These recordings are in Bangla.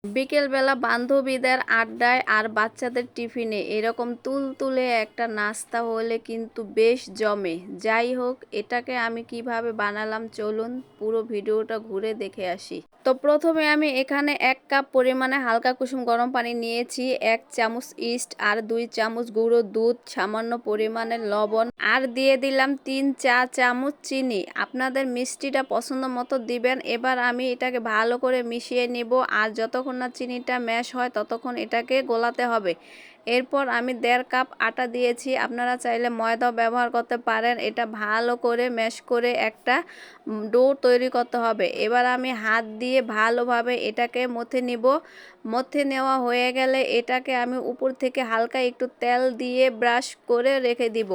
বিকেলবেলা বান্ধবীদের আড্ডায় আর বাচ্চাদের টিফিনে এরকম তুলতুলে একটা নাস্তা হলে কিন্তু বেশ জমে। যাই হোক, এটাকে আমি কিভাবে বানালাম চলুন পুরো ভিডিওটা ঘুরে দেখে আসি। তো প্রথমে আমি এখানে 1 কাপ পরিমাণে হালকা কুসুম গরম পানি নিয়েছি, 1 চামচ ইস্ট আর 2 চামচ গুঁড়ো দুধ, সামান্য পরিমাণে লবণ আর দিয়ে দিলাম 3 চা চামচ চিনি। আপনাদের মিষ্টিটা পছন্দ মতো দিবেন। এবার আমি এটাকে ভালো করে মিশিয়ে নিব, আর যতক্ষণ না চিনিটা ম্যাশ হয় ততক্ষণ এটাকে গোলাতে হবে। এরপর আমি 1.5 কাপ আটা দিয়েছি, আপনারা চাইলে ময়দাও ব্যবহার করতে পারেন। এটা ভালো করে ম্যাশ করে একটা ডো তৈরি করতে হবে। এবার আমি হাত দিয়ে ভালোভাবে এটাকে মথে নিব। মথে নেওয়া হয়ে গেলে এটাকে আমি উপর থেকে হালকা একটু তেল দিয়ে ব্রাশ করে রেখে দিব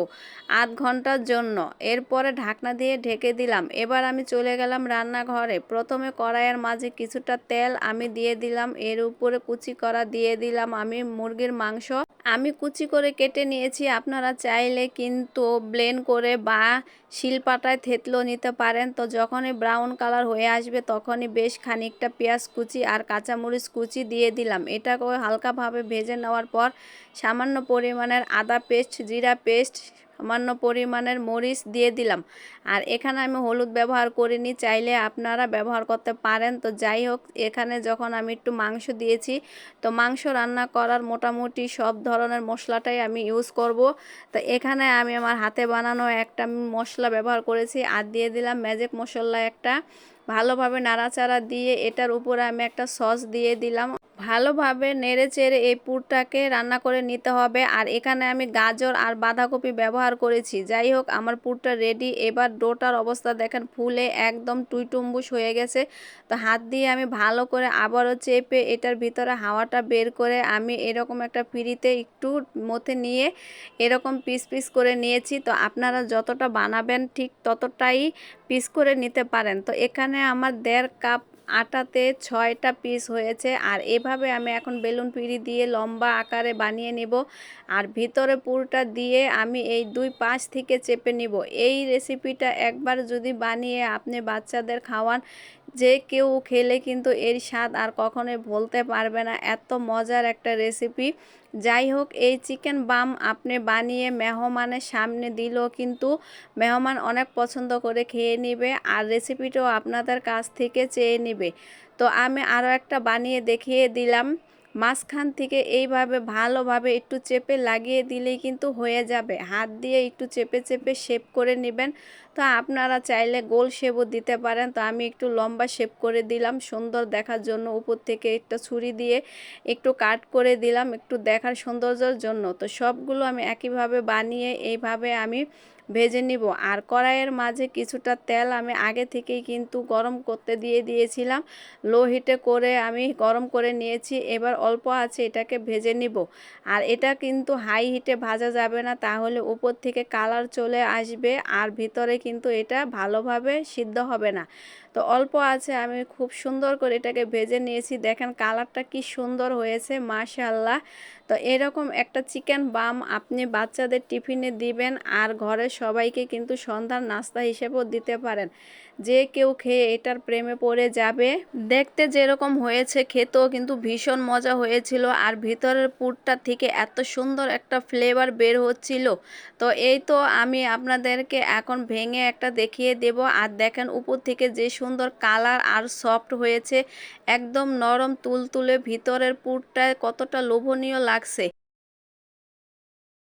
আধ ঘন্টার জন্য। এরপরে ঢাকনা দিয়ে ঢেকে দিলাম। এবার আমি চলে গেলাম রান্নাঘরে। প্রথমে কড়াইয়ের মাঝে কিছুটা তেল আমি দিয়ে দিলাম, এর উপরে কুচি করা দিয়ে দিলাম আমি মুরগির মাংস। আমি কুচি করে কেটে নিয়েছি, আপনারা চাইলে কিন্তু ব্লেন্ড করে বা শিলপাটায় থেতলেও নিতে পারেন। তো যখনই ব্রাউন কালার হয়ে আসবে তখনই বেশ খানিকটা পেঁয়াজ কুচি আর কাঁচামরিচ কুচি দিয়ে দিলাম। এটাকে হালকাভাবে ভেজে নেওয়ার পর সামান্য পরিমাণের আদা পেস্ট, জিরা পেস্ট, সামান্য পরিমাণের মরিচ দিয়ে দিলাম। আর এখানে আমি হলুদ ব্যবহার করিনি, চাইলে আপনারা ব্যবহার করতে পারেন। তো যাই হোক, এখানে যখন আমি একটু মাংস দিয়েছি, তো মাংস রান্না করার মোটামুটি সব ধরনের মশলাটাই আমি ইউজ করব। তো এখানে আমি আমার হাতে বানানো একটা মশলা ব্যবহার করেছি আর দিয়ে দিলাম ম্যাজিক মশলা একটা। ভালোভাবে নাড়াচাড়া দিয়ে এটার উপরে আমি একটা সস দিয়ে দিলাম। ভালোভাবে নেড়ে চেড়ে এই পুরটাকে রান্না করে নিতে হবে। আর এখানে আমি গাজর আর বাঁধাকপি ব্যবহার করেছি। যাই হোক, আমার পুরটা রেডি। এবার ডোটার অবস্থা দেখেন, ফুলে একদম টুইটুম্বুস হয়ে গেছে। তো হাত দিয়ে আমি ভালো করে আবারও চেপে এটার ভিতরে হাওয়াটা বের করে আমি এরকম একটা পিঁড়িতে একটু মথে নিয়ে এরকম পিস পিস করে নিয়েছি। তো আপনারা যতটা বানাবেন ঠিক ততটাই পিস করে নিতে পারেন। তো এখানে আমার 1.5 কাপ আটাতে 6টা পিস হয়েছে। আর এভাবে আমি এখন বেলুন পিঁড়ি দিয়ে লম্বা আকারে বানিয়ে নিব। আর ভিতরে পুরটা দিয়ে আমি এই 2 পাশ থেকে চেপে নিব। এই রেসিপিটা একবার যদি বানিয়ে আপনি বাচ্চাদের খাওয়ান, যে কেউ খেলে কিন্তু এর স্বাদ আর কখনোই ভুলতে পারবে না। এত মজার একটা রেসিপি। যাই হোক, এই চিকেন বাম আপনি বানিয়ে মেহমানের সামনে দিলেও কিন্তু মেহমান অনেক পছন্দ করে খেয়ে নেবে, আর রেসিপিটাও আপনাদের কাছ থেকে চেয়ে নেবে। তো আমি আরও একটা বানিয়ে দেখিয়ে দিলাম। মাঝখান থেকে এইভাবে ভালোভাবে একটু চেপে লাগিয়ে দিলেই কিন্তু হয়ে যাবে। হাত দিয়ে একটু চেপে চেপে শেপ করে নেবেন। তো আপনারা চাইলে গোল শেপও দিতে পারেন। তো আমি একটু লম্বা শেপ করে দিলাম সুন্দর দেখার জন্য। উপর থেকে একটা ছুরি দিয়ে একটু কাট করে দিলাম একটু দেখার সৌন্দর্যের জন্য। তো সবগুলো আমি একইভাবে বানিয়ে এইভাবে আমি ভেজে নিব। আর কড়াইয়ের মাঝে কিছুটা তেল আমি আগে থেকেই কিন্তু গরম করতে দিয়ে দিয়েছিলাম। লো হিটে করে আমি গরম করে নিয়েছি। এবার অল্প আছে এটাকে ভেজে নিব। আর এটা কিন্তু হাই হিটে ভাজা যাবে না, তাহলে উপর থেকে কালার চলে আসবে আর ভিতরে কিন্তু এটা ভালোভাবে সিদ্ধ হবে না। তো অল্প আছে আমি খুব সুন্দর করে এটাকে ভেজে নিয়েছি। দেখেন কালারটা কি সুন্দর হয়েছে, মাশাআল্লাহ। তো এরকম একটা চিকেন বাম আপনি বাচ্চাদের টিফিনে দিবেন, আর ঘরের সবাইকে কিন্তু সন্ধ্যার নাস্তা হিসেবেও দিতে পারেন। যে কেউ খেয়ে এটার প্রেমে পড়ে যাবে। দেখতে যেরকম হয়েছে খেতেও কিন্তু ভীষণ মজা হয়েছিল। আর ভিতরের পুরটা থেকে এত সুন্দর একটা ফ্লেভার বের হচ্ছিল। তো এই তো আমি আপনাদেরকে এখন ভেঙে একটা দেখিয়ে দেব। আর দেখেন উপর থেকে যে সুন্দর কালার আর সফট হয়েছে, একদম নরম তুলতুলে, ভিতরের পুরটা কতটা লোভনীয় লাগছে।